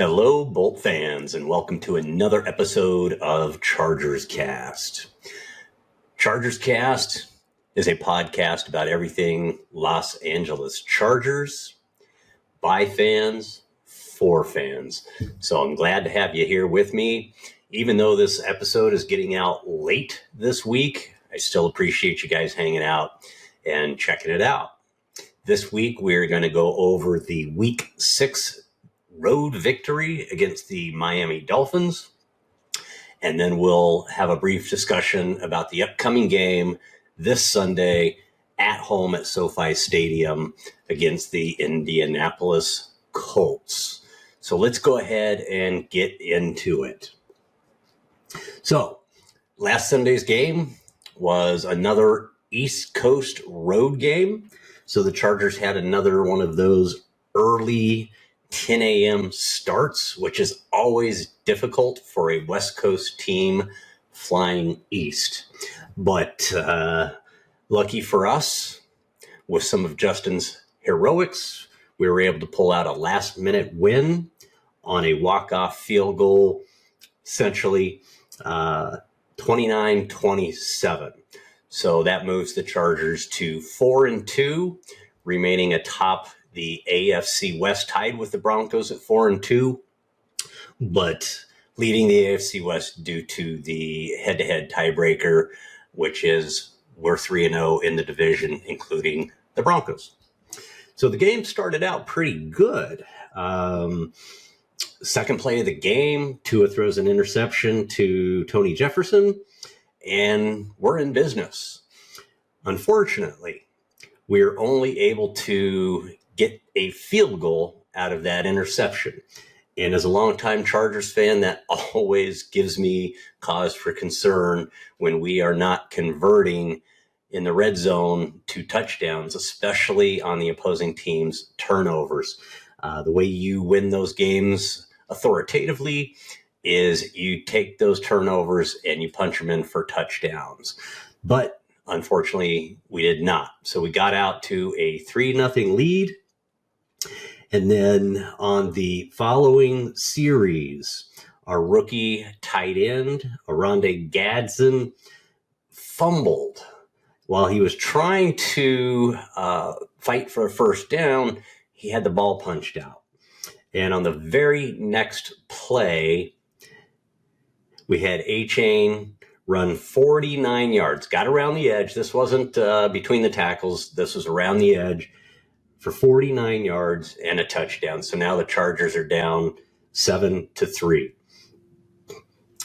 Hello, Bolt fans, and welcome to another episode of ChargersCast. ChargersCast is a podcast about everything Los Angeles Chargers, by fans, for fans. So I'm glad to have you here with me. Even though this episode is getting out late this week, I still appreciate you guys hanging out and checking it out. This week, we're going to go over the Week 6 road victory against the Miami Dolphins. And then we'll have a brief discussion about the upcoming game this Sunday at home at SoFi Stadium against the Indianapolis Colts. So let's go ahead and get into it. So last Sunday's game was another East Coast road game. So the Chargers had another one of those early 10 a.m. starts, which is always difficult for a West Coast team flying east. But lucky for us, with some of Justin's heroics, we were able to pull out a last-minute win on a walk-off field goal, essentially 29-27. So that moves the Chargers to 4-2, remaining atop the AFC West, tied with the Broncos at 4-2, but leading the AFC West due to the head-to-head tiebreaker, which is we're 3-0 in the division, including the Broncos. So the game started out pretty good. Second play of the game, Tua throws an interception to Tony Jefferson, and we're in business. Unfortunately, we're only able to get a field goal out of that interception. And as a longtime Chargers fan, that always gives me cause for concern when we are not converting in the red zone to touchdowns, especially on the opposing team's turnovers. The way you win those games authoritatively is you take those turnovers and you punch them in for touchdowns. But unfortunately, we did not. So we got out to a 3-0 lead. And then on the following series, our rookie tight end, Oronde Gadsden, fumbled while he was trying to fight for a first down. He had the ball punched out. And on the very next play, we had A-Chain run 49 yards, got around the edge. This wasn't between the tackles. This was around the edge for 49 yards and a touchdown. So now the Chargers are down 7-3.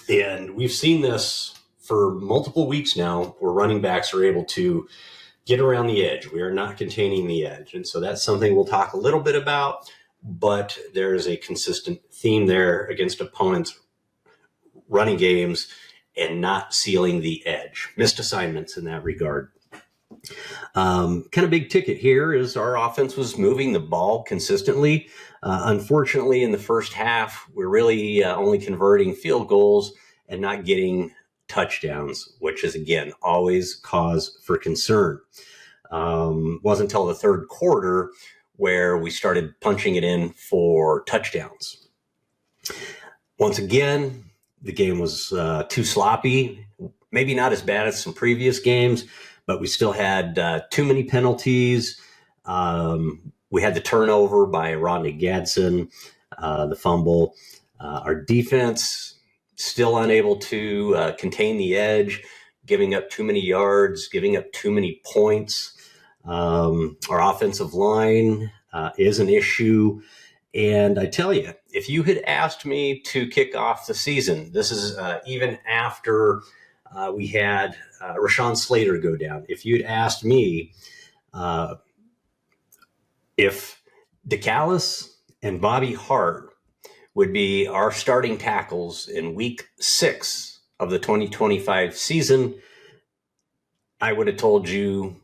And we've seen this for multiple weeks now, where running backs are able to get around the edge. We are not containing the edge. And so that's something we'll talk a little bit about, but there is a consistent theme there against opponents' running games and not sealing the edge. Missed assignments in that regard. Kind of big ticket here is our offense was moving the ball consistently. Unfortunately, in the first half, we're really only converting field goals and not getting touchdowns, which is, again, always cause for concern. Wasn't until the third quarter where we started punching it in for touchdowns. Once again, the game was too sloppy, maybe not as bad as some previous games, but we still had too many penalties. We had the turnover by Oronde Gadsden, the fumble. Our defense still unable to contain the edge, giving up too many yards, giving up too many points. Our offensive line is an issue. And I tell you, if you had asked me to kick off the season, this is even after we had Rashawn Slater go down. If you'd asked me if DeCallis and Bobby Hart would be our starting tackles in week 6 of the 2025 season, I would have told you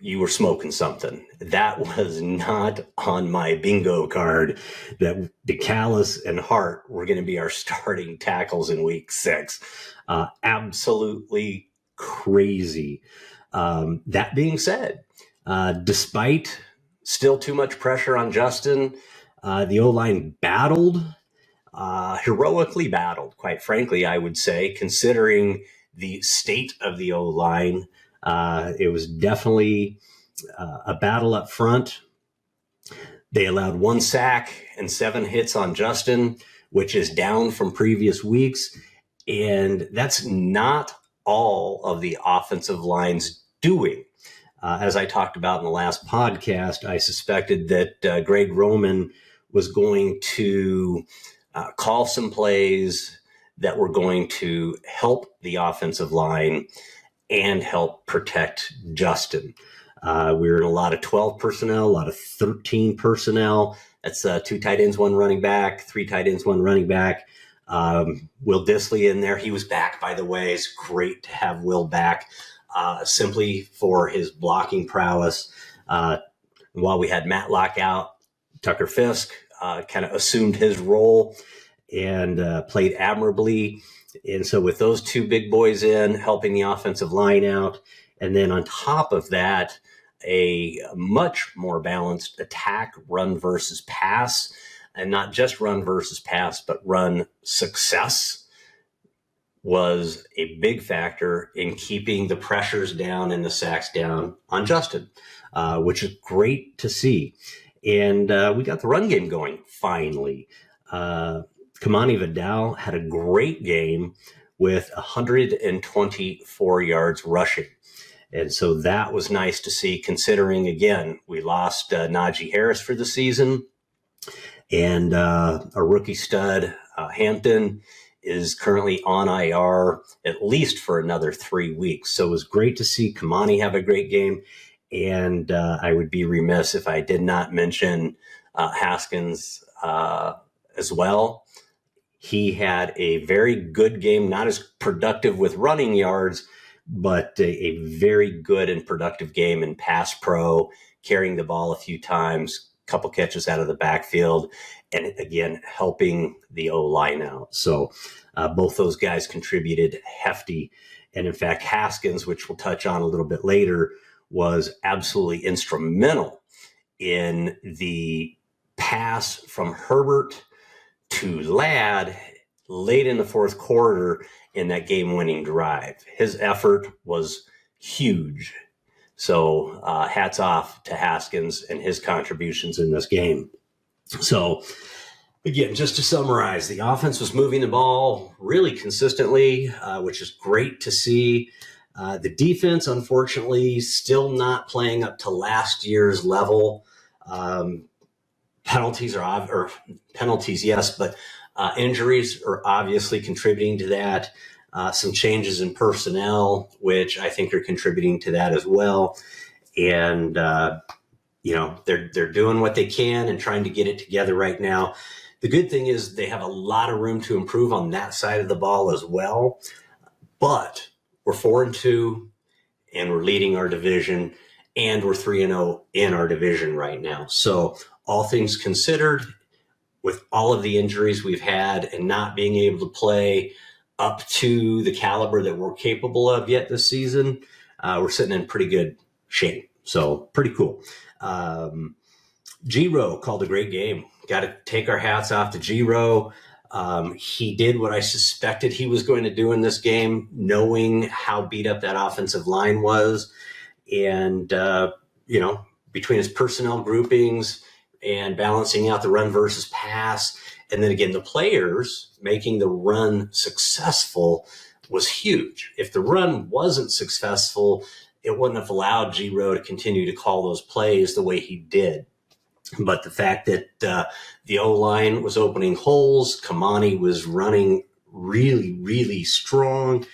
you were smoking something. That was not on my bingo card that DeCallis and Hart were going to be our starting tackles in week 6. Absolutely crazy. That being said, despite still too much pressure on Justin, the O-line battled heroically battled, quite frankly, I would say, considering the state of the O-line. It was definitely a battle up front. They allowed 1 sack and 7 hits on Justin, which is down from previous weeks. And that's not all of the offensive line's doing. As I talked about in the last podcast, I suspected that Greg Roman was going to call some plays that were going to help the offensive line and help protect Justin. We were in a lot of 12 personnel, a lot of 13 personnel. That's 2 tight ends, 1 running back, 3 tight ends, 1 running back. Will Dissly in there. He was back, by the way. It's great to have Will back, simply for his blocking prowess. While we had Matlock out, Tucker Fisk kind of assumed his role and played admirably. And so with those 2 big boys in, helping the offensive line out, and then on top of that, a much more balanced attack, run versus pass, and not just run versus pass, but run success was a big factor in keeping the pressures down and the sacks down on Justin, which is great to see. And we got the run game going finally. Kamani Vidal had a great game with 124 yards rushing. And so that was nice to see, considering, again, we lost Najee Harris for the season. And a rookie stud, Hampton, is currently on IR at least for another 3 weeks. So it was great to see Kamani have a great game. And I would be remiss if I did not mention Haskins as well. He had a very good game, not as productive with running yards, but a very good and productive game in pass pro, carrying the ball a few times, couple catches out of the backfield, and again, helping the O-line out. So both those guys contributed hefty. And in fact, Haskins, which we'll touch on a little bit later, was absolutely instrumental in the pass from Herbert to Ladd late in the 4th quarter in that game-winning drive. His effort was huge. So hats off to Haskins and his contributions in this game. So again, just to summarize, the offense was moving the ball really consistently, which is great to see. The defense, unfortunately, still not playing up to last year's level. Penalties, yes, but injuries are obviously contributing to that. Some changes in personnel, which I think are contributing to that as well. And, they're doing what they can and trying to get it together right now. The good thing is they have a lot of room to improve on that side of the ball as well. But we're 4-2 and we're leading our division, and we're 3-0 in our division right now. So all things considered, with all of the injuries we've had and not being able to play up to the caliber that we're capable of yet this season, we're sitting in pretty good shape. So pretty cool. G-Row called a great game. Got to take our hats off to G-Row. He did what I suspected he was going to do in this game, knowing how beat up that offensive line was. And, between his personnel groupings and balancing out the run versus pass, and then again, the players making the run successful was huge. If the run wasn't successful, it wouldn't have allowed G-Row to continue to call those plays the way he did. But the fact that the O-line was opening holes, Kamani was running really, really strong,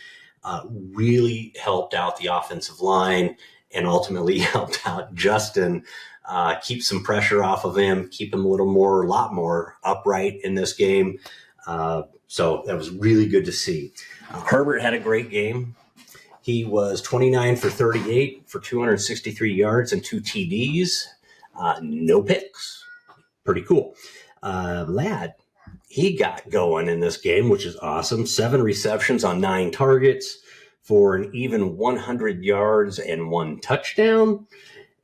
really helped out the offensive line and ultimately helped out Justin, keep some pressure off of him, keep him a lot more upright in this game. So that was really good to see. Herbert had a great game. He was 29 for 38 for 263 yards and 2 TDs. No picks. Pretty cool. Ladd, he got going in this game, which is awesome. 7 receptions on 9 targets for an even 100 yards and 1 touchdown.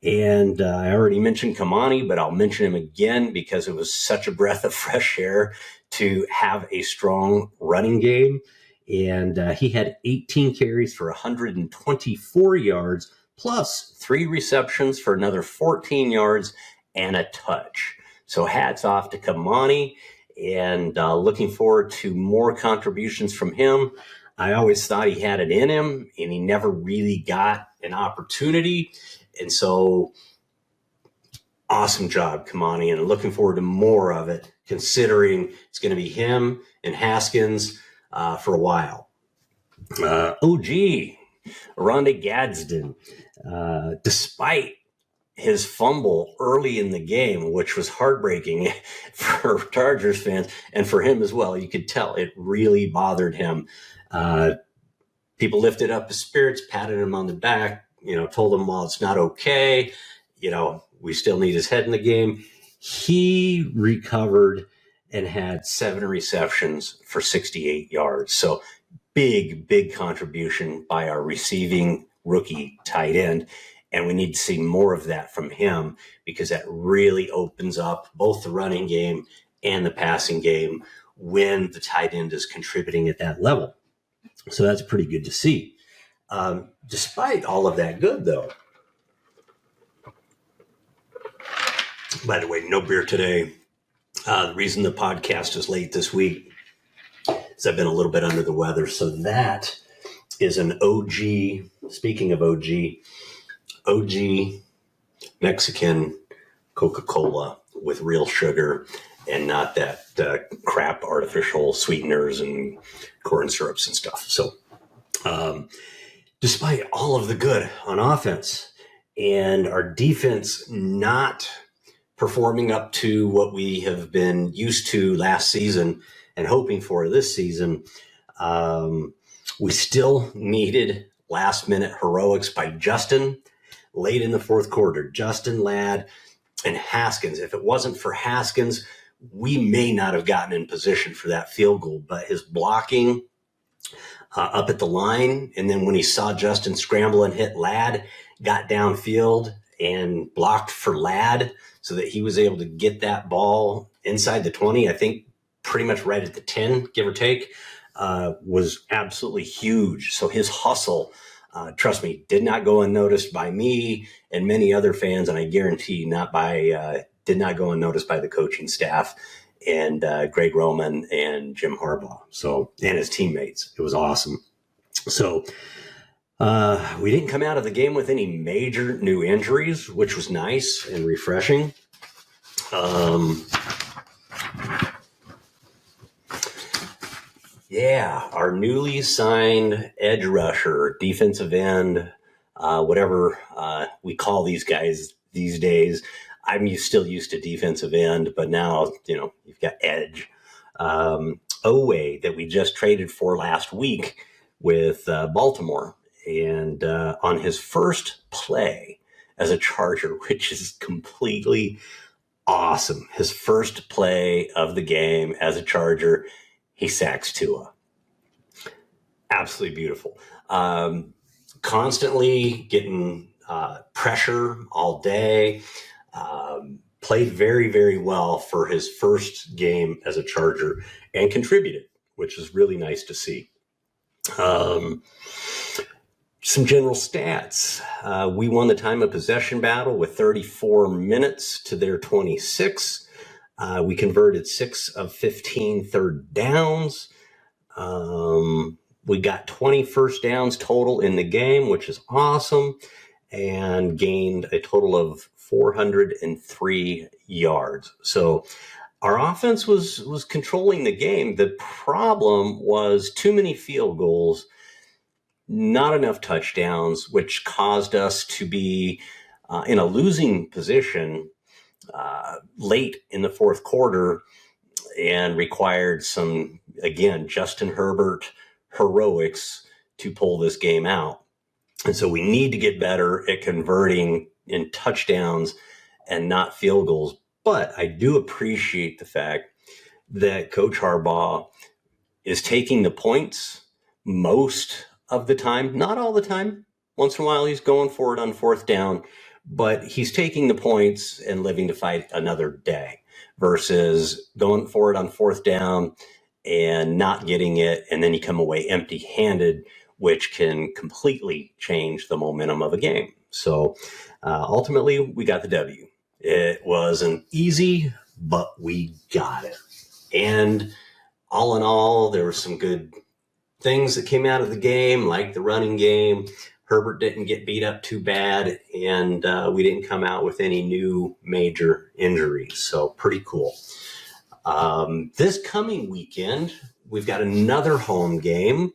And I already mentioned Kamani, but I'll mention him again because it was such a breath of fresh air to have a strong running game. And he had 18 carries for 124 yards, plus 3 receptions for another 14 yards and a touch. So hats off to Kamani, and looking forward to more contributions from him. I always thought he had it in him, and he never really got an opportunity. And so awesome job, Kamani, and looking forward to more of it, considering it's going to be him and Haskins for a while. OG, Rondé Gadsden, despite his fumble early in the game, which was heartbreaking for Chargers fans and for him as well. You could tell it really bothered him. People lifted up his spirits, patted him on the back, told him, well, it's not okay. We still need his head in the game. He recovered and had 7 receptions for 68 yards. So big contribution by our receiving rookie tight end. And we need to see more of that from him, because that really opens up both the running game and the passing game when the tight end is contributing at that level. So that's pretty good to see. Despite all of that good, though. By the way, no beer today. The reason the podcast is late this week is I've been a little bit under the weather. So that is an OG, speaking of OG Mexican Coca-Cola with real sugar and not that crap artificial sweeteners and corn syrups and stuff. So despite all of the good on offense and our defense not performing up to what we have been used to last season and hoping for this season, we still needed last-minute heroics by Justin late in the fourth quarter. Justin, Ladd, and Haskins. If it wasn't for Haskins, we may not have gotten in position for that field goal. But his blocking up at the line, and then when he saw Justin scramble and hit Ladd, got downfield and blocked for Ladd so that he was able to get that ball inside the 20, I think pretty much right at the 10, give or take, was absolutely huge. So his hustle, trust me, did not go unnoticed by me and many other fans, and I guarantee did not go unnoticed by the coaching staff and Greg Roman and Jim Harbaugh, and his teammates. It was awesome. So we didn't come out of the game with any major new injuries, which was nice and refreshing. Our newly signed edge rusher, defensive end, whatever we call these guys these days. I'm still used to defensive end, but now, you've got edge. Owe that we just traded for last week with Baltimore. And on his first play as a Charger, which is completely awesome, his first play of the game as a Charger, he sacks Tua. Absolutely beautiful. Constantly getting pressure all day. Played very, very well for his first game as a Charger and contributed, which is really nice to see. Some general stats. We won the time of possession battle with 34 minutes to their 26. We converted 6 of 15 third downs. We got 20 first downs total in the game, which is awesome, and gained a total of 403 yards. So our offense was controlling the game. The problem was too many field goals, not enough touchdowns, which caused us to be in a losing position late in the fourth quarter and required some, again, Justin Herbert heroics to pull this game out. And so we need to get better at converting in touchdowns and not field goals. But I do appreciate the fact that Coach Harbaugh is taking the points most of the time, not all the time. Once in a while, he's going for it on fourth down, but he's taking the points and living to fight another day. versus going for it on fourth down and not getting it, and then you come away empty-handed, which can completely change the momentum of a game. So ultimately, we got the W. It wasn't easy, but we got it. And all in all, there were some good things that came out of the game, like the running game. Herbert didn't get beat up too bad, and we didn't come out with any new major injuries. So pretty cool. This coming weekend, we've got another home game.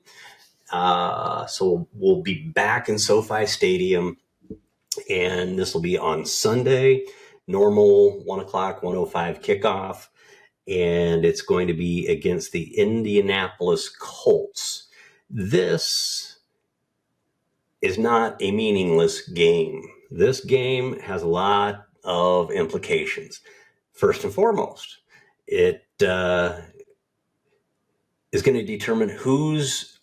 So we'll be back in SoFi Stadium, and this will be on Sunday, normal 1 o'clock, 1:05 kickoff, and it's going to be against the Indianapolis Colts. This is not a meaningless game. This game has a lot of implications. First and foremost, it is going to determine who's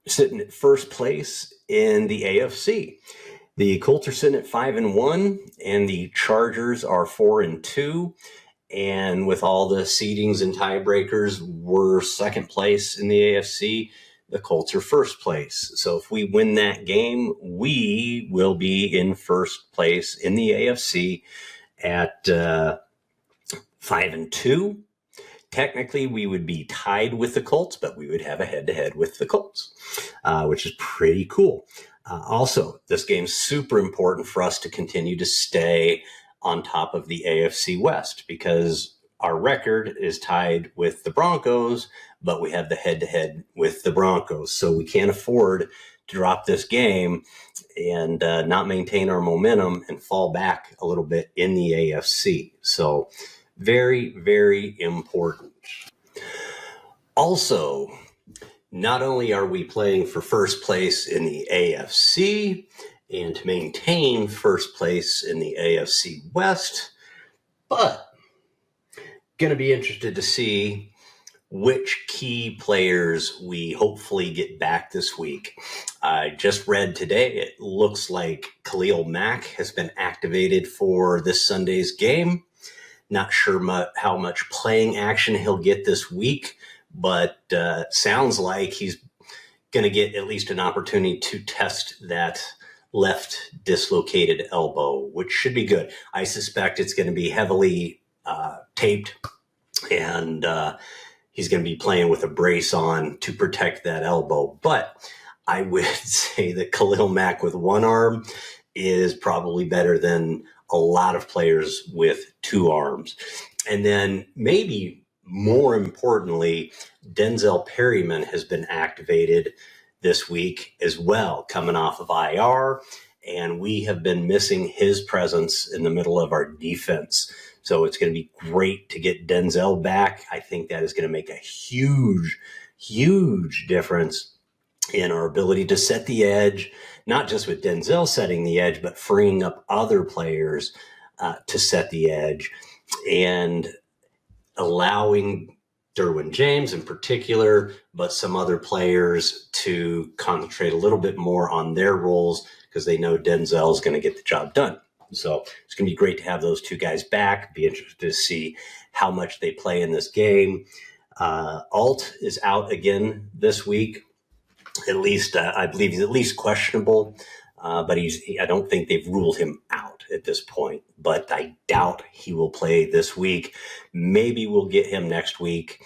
sitting at first place in the AFC. The Colts are sitting at 5-1, and the Chargers are 4-2. And with all the seedings and tiebreakers, we're second place in the AFC. The Colts are first place. So if we win that game, we will be in first place in the AFC at 5-2. Technically, we would be tied with the Colts, but we would have a head-to-head with the Colts, which is pretty cool. Also, this game's super important for us to continue to stay on top of the AFC West, because our record is tied with the Broncos, but we have the head-to-head with the Broncos. So we can't afford to drop this game and not maintain our momentum and fall back a little bit in the AFC. So very, very important. Also, not only are we playing for first place in the AFC and to maintain first place in the AFC West, but going to be interested to see which key players we hopefully get back this week. I just read today, it looks like Khalil Mack has been activated for this Sunday's game. Not sure how much playing action he'll get this week, but sounds like he's going to get at least an opportunity to test that left dislocated elbow, which should be good. I suspect it's going to be heavily taped, and he's going to be playing with a brace on to protect that elbow. But I would say that Khalil Mack with one arm is probably better than a lot of players with two arms. And then maybe more importantly, Denzel Perryman has been activated this week as well, coming off of IR, and we have been missing his presence in the middle of our defense. So it's going to be great to get Denzel back. I think that is going to make a huge, huge difference in our ability to set the edge, not just with Denzel setting the edge, but freeing up other players to set the edge and allowing Derwin James in particular, but some other players to concentrate a little bit more on their roles because they know Denzel is going to get the job done. So it's going to be great to have those two guys back. Be interested to see how much they play in this game. Alt is out again this week. At least I believe he's at least questionable, but I don't think they've ruled him out at this point. But I doubt he will play this week. Maybe we'll get him next week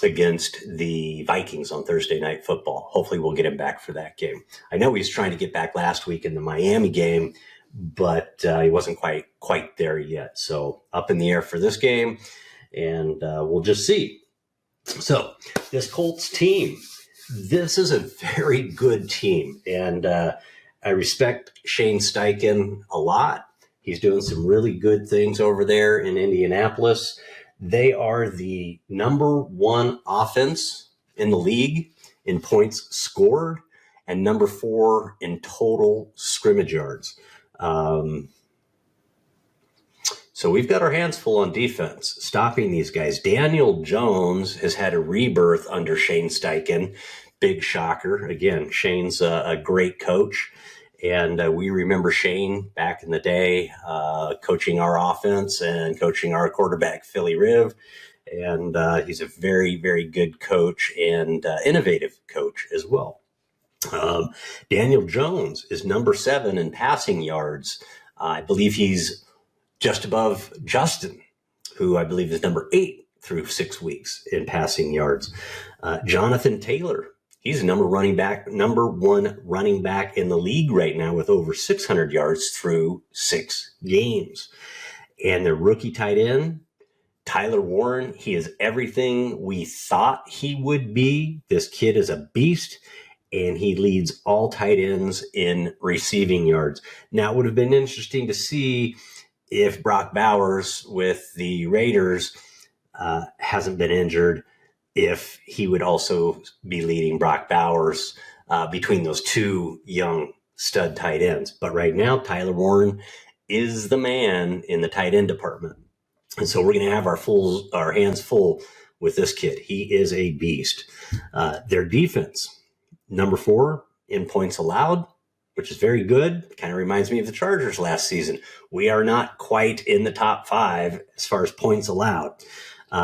against the Vikings on Thursday Night Football. Hopefully we'll get him back for that game. I know he was trying to get back last week in the Miami game, but he wasn't quite there yet. So up in the air for this game, and we'll just see. So this Colts team, this is a very good team, and I respect Shane Steichen a lot. He's doing some really good things over there in Indianapolis. They are the number one offense in the league in points scored and number 4 in total scrimmage yards. So we've got our hands full on defense, stopping these guys. Daniel Jones has had a rebirth under Shane Steichen. Big shocker. Again, Shane's a great coach, And we remember Shane back in the day coaching our offense and coaching our quarterback, Philly Riv. And he's a very, very good coach and innovative coach as well. Daniel Jones is number 7 in passing yards. I believe he's just above Justin, who I believe is number 8 through 6 weeks in passing yards. Jonathan Taylor, he's the number 1 running back in the league right now with over 600 yards through 6 games. And the rookie tight end, Tyler Warren, he is everything we thought he would be. This kid is a beast, and he leads all tight ends in receiving yards. Now, it would have been interesting to see if Brock Bowers with the Raiders hasn't been injured, if he would also be leading Brock Bowers between those two young stud tight ends. But right now, Tyler Warren is the man in the tight end department. And so we're going to have our hands full with this kid. He is a beast. Their defense, number 4 in points allowed, which is very good. Kind of reminds me of the Chargers last season. We are not quite in the top 5 as far as points allowed.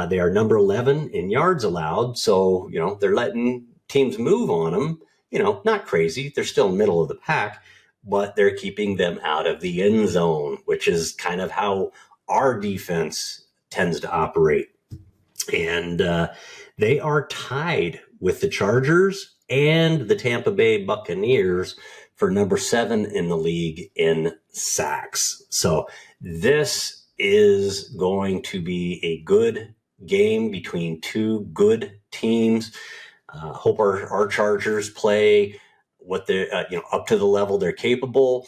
They are number 11 in yards allowed. So, they're letting teams move on them. Not crazy. They're still middle of the pack, but they're keeping them out of the end zone, which is kind of how our defense tends to operate. And they are tied with the Chargers and the Tampa Bay Buccaneers for number 7 in the league in sacks. So this is going to be a good game between two good teams. Hope our Chargers play what they're up to the level they're capable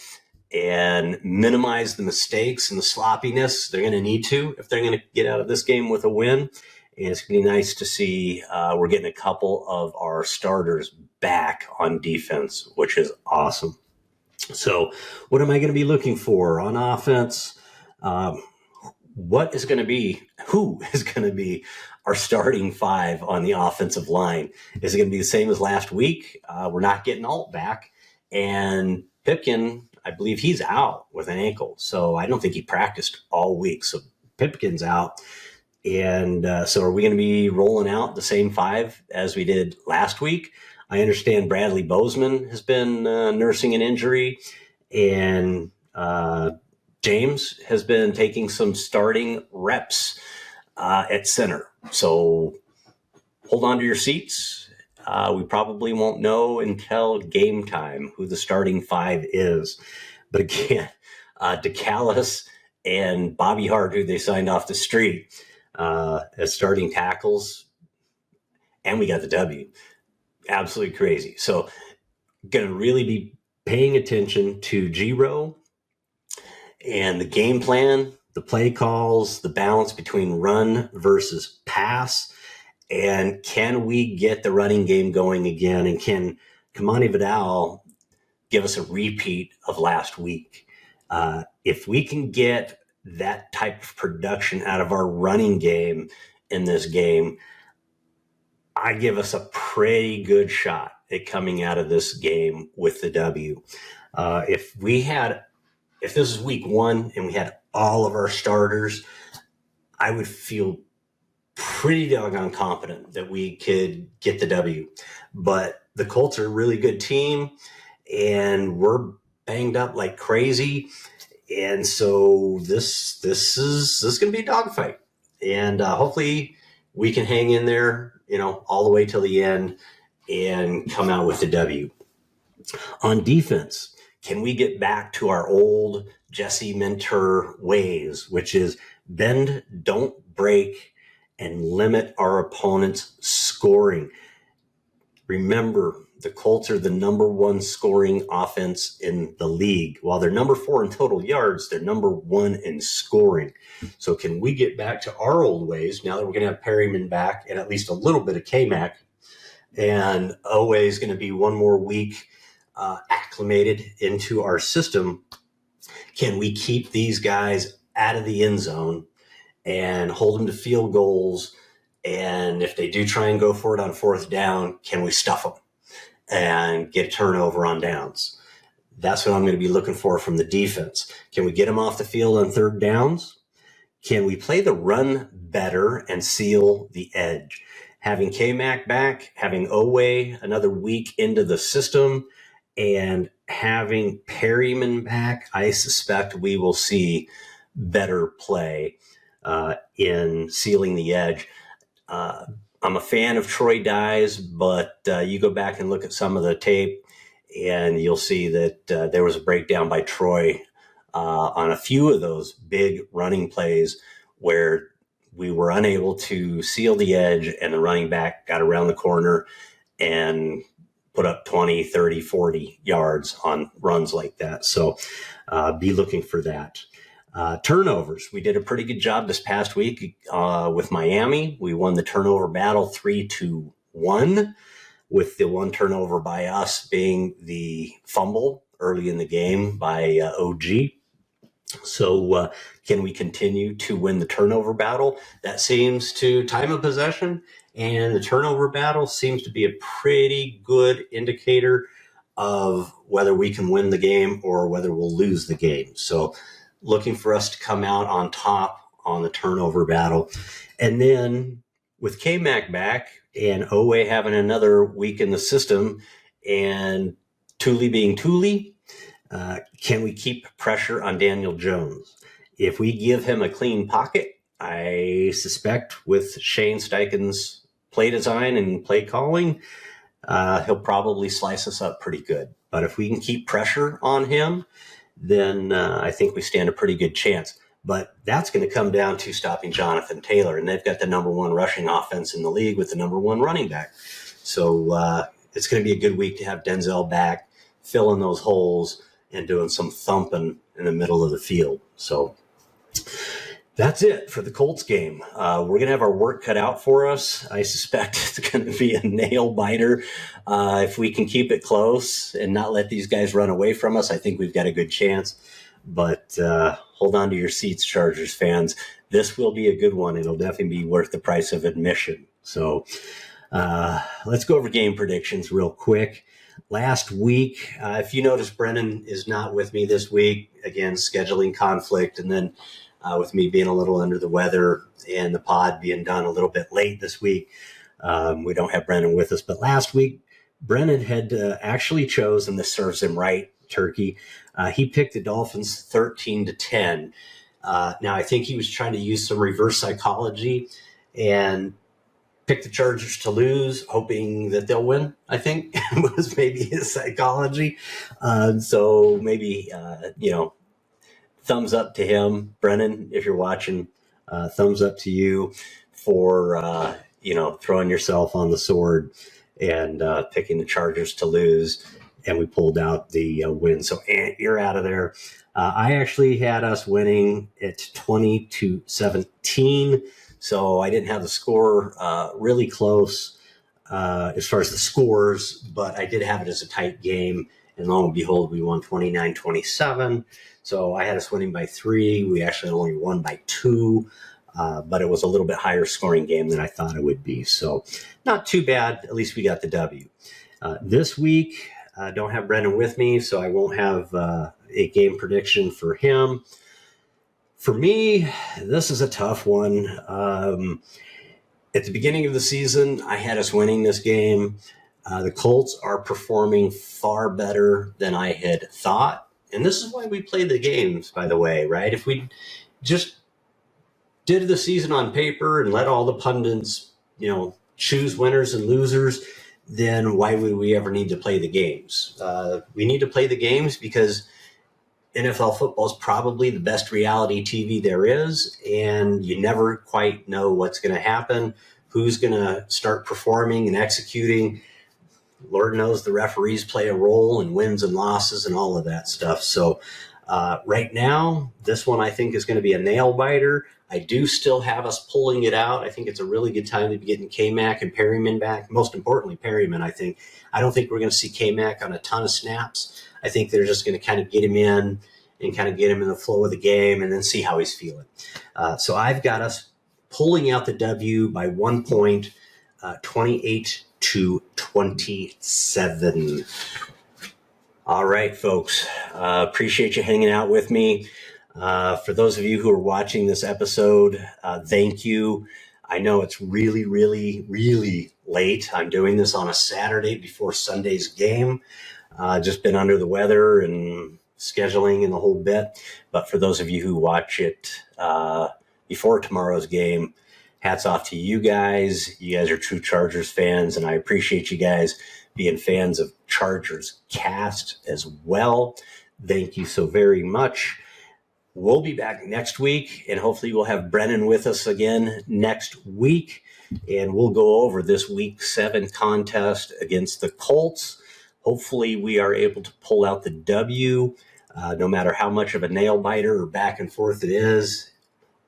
and minimize the mistakes and the sloppiness. They're going to need to if they're going to get out of this game with a win. And it's going to be nice to see we're getting a couple of our starters back on defense, which is awesome. So what am I going to be looking for on offense? Who is going to be our starting 5 on the offensive line? Is it going to be the same as last week? We're not getting Alt back. And Pipkin, I believe he's out with an ankle. So I don't think he practiced all week. So Pipkin's out. And so are we going to be rolling out the same 5 as we did last week? I understand Bradley Bozeman has been nursing an injury, and James has been taking some starting reps at center. So hold on to your seats. We probably won't know until game time who the starting 5 is. But again, DeCallis and Bobby Hart, who they signed off the street as starting tackles, and we got the W. Absolutely crazy. So going to really be paying attention to G-Row and the game plan, the play calls, the balance between run versus pass, and can we get the running game going again? And can Kamani Vidal give us a repeat of last week? If we can get that type of production out of our running game in this game, I give us a pretty good shot at coming out of this game with the W. If this is week 1 and we had all of our starters, I would feel pretty doggone confident that we could get the W. But the Colts are a really good team, and we're banged up like crazy. And so this is going to be a dogfight. And hopefully we can hang in there, all the way till the end and come out with the W. On defense, can we get back to our old Jesse Minter ways, which is bend, don't break, and limit our opponent's scoring? Remember, the Colts are the number 1 scoring offense in the league. While they're number 4 in total yards, they're number 1 in scoring. So can we get back to our old ways now that we're going to have Perryman back and at least a little bit of K-Mac? And Owe is going to be one more week acclimated into our system. Can we keep these guys out of the end zone and hold them to field goals? And if they do try and go for it on 4th down, can we stuff them and get a turnover on downs? That's what I'm going to be looking for from the defense. Can we get them off the field on third downs? Can we play the run better and seal the edge? Having K-Mac back, having Owe another week into the system, and having Perryman back, I suspect we will see better play in sealing the edge. I'm a fan of Troy Dye's, but you go back and look at some of the tape, and you'll see that there was a breakdown by Troy on a few of those big running plays where we were unable to seal the edge, and the running back got around the corner and put up 20, 30, 40 yards on runs like that. So be looking for that. Turnovers. We did a pretty good job this past week with Miami. We won the turnover battle 3-1, with the one turnover by us being the fumble early in the game by OG. So can we continue to win the turnover battle? That seems to time of possession, and the turnover battle seems to be a pretty good indicator of whether we can win the game or whether we'll lose the game. So looking for us to come out on top on the turnover battle. And then with K-Mac back and Owe having another week in the system and Thule being Thule, can we keep pressure on Daniel Jones? If we give him a clean pocket, I suspect with Shane Steichen's play design and play calling, he'll probably slice us up pretty good. But if we can keep pressure on him, then I think we stand a pretty good chance. But that's going to come down to stopping Jonathan Taylor, and they've got the number one rushing offense in the league with the number one running back. So it's going to be a good week to have Denzel back, filling those holes and doing some thumping in the middle of the field. So that's it for the Colts game. We're going to have our work cut out for us. I suspect it's going to be a nail biter. If we can keep it close and not let these guys run away from us, I think we've got a good chance. But hold on to your seats, Chargers fans. This will be a good one. It'll definitely be worth the price of admission. So let's go over game predictions real quick. Last week, if you notice, Brennan is not with me this week. Again, scheduling conflict, and then with me being a little under the weather and the pod being done a little bit late this week, we don't have Brennan with us. But last week, Brennan had actually chosen, this serves him right, Turkey. He picked the Dolphins 13-10. Now, I think he was trying to use some reverse psychology and pick the Chargers to lose, hoping that they'll win, I think, was maybe his psychology. So maybe, thumbs up to him. Brennan, if you're watching, thumbs up to you for, throwing yourself on the sword and picking the Chargers to lose. And we pulled out the win. So you're out of there. I actually had us winning at 20-17. So I didn't have the score really close as far as the scores, but I did have it as a tight game. And lo and behold, we won 29-27. So I had us winning by 3. We actually only won by 2, but it was a little bit higher scoring game than I thought it would be. So not too bad. At least we got the W. This week, I don't have Brendan with me, so I won't have a game prediction for him. For me, this is a tough one. At the beginning of the season, I had us winning this game. The Colts are performing far better than I had thought. And this is why we play the games, by the way, right? If we just did the season on paper and let all the pundits, choose winners and losers, then why would we ever need to play the games? We need to play the games because NFL football is probably the best reality TV there is, and you never quite know what's going to happen, who's going to start performing and executing. Lord knows the referees play a role in wins and losses and all of that stuff. So right now, this one I think is going to be a nail biter. I do still have us pulling it out. I think it's a really good time to be getting K-Mac and Perryman back. Most importantly, Perryman, I think. I don't think we're going to see K-Mac on a ton of snaps. I think they're just going to kind of get him in and kind of get him in the flow of the game and then see how he's feeling. So I've got us pulling out the W by 1 point, 28-27. All right, folks. Appreciate you hanging out with me. For those of you who are watching this episode, thank you. I know it's really, really, really late. I'm doing this on a Saturday before Sunday's game. Just been under the weather and scheduling and the whole bit. But for those of you who watch it before tomorrow's game, hats off to you guys. You guys are true Chargers fans, and I appreciate you guys being fans of ChargersCast as well. Thank you so very much. We'll be back next week, and hopefully we'll have Brennan with us again next week, and we'll go over this Week 7 contest against the Colts. Hopefully we are able to pull out the W, no matter how much of a nail-biter or back and forth it is.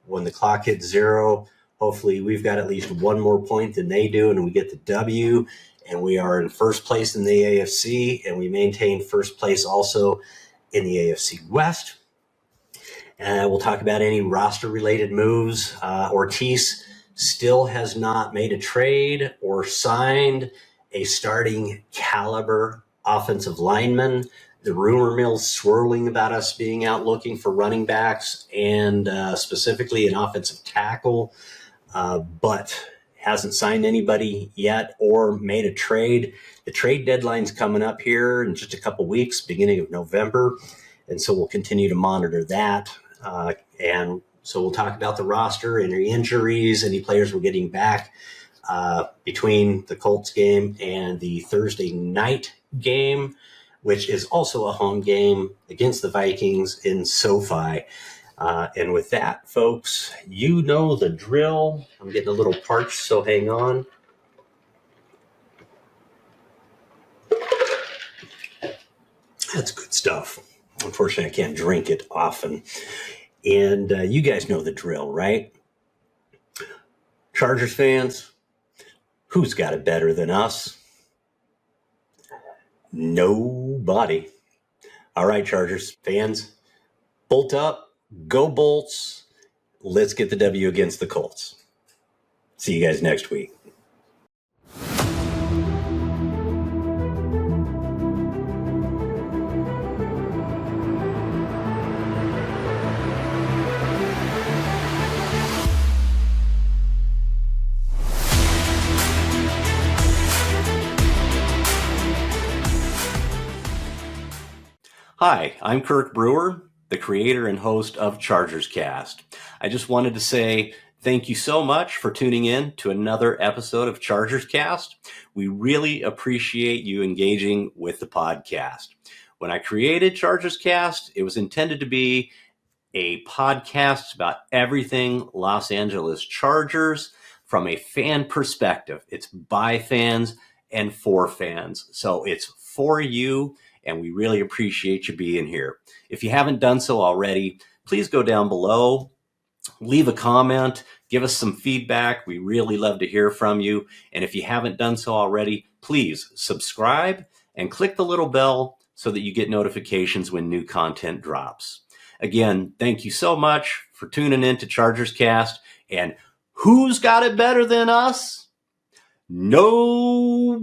When the clock hits 0, hopefully we've got at least one more point than they do, and we get the W, and we are in first place in the AFC, and we maintain first place also in the AFC West. We'll talk about any roster-related moves. Ortiz still has not made a trade or signed a starting caliber offensive lineman. The rumor mill's swirling about us being out looking for running backs and specifically an offensive tackle, but hasn't signed anybody yet or made a trade. The trade deadline's coming up here in just a couple weeks, beginning of November, and so we'll continue to monitor that. And so we'll talk about the roster, any injuries, any players we're getting back between the Colts game and the Thursday night game, which is also a home game against the Vikings in SoFi. And with that, folks, you know the drill. I'm getting a little parched, so hang on. That's good stuff. Unfortunately, I can't drink it often. And you guys know the drill, right? Chargers fans, who's got it better than us? Nobody. All right, Chargers fans, bolt up. Go Bolts. Let's get the W against the Colts. See you guys next week. Hi, I'm Kirk Brewer, the creator and host of ChargersCast. I just wanted to say thank you so much for tuning in to another episode of ChargersCast. We really appreciate you engaging with the podcast. When I created ChargersCast, it was intended to be a podcast about everything Los Angeles Chargers from a fan perspective. It's by fans and for fans. So it's for you, and we really appreciate you being here. If you haven't done so already, please go down below, leave a comment, give us some feedback. We really love to hear from you. And if you haven't done so already, please subscribe and click the little bell so that you get notifications when new content drops. Again, thank you so much for tuning in to ChargersCast. And who's got it better than us? Nobody.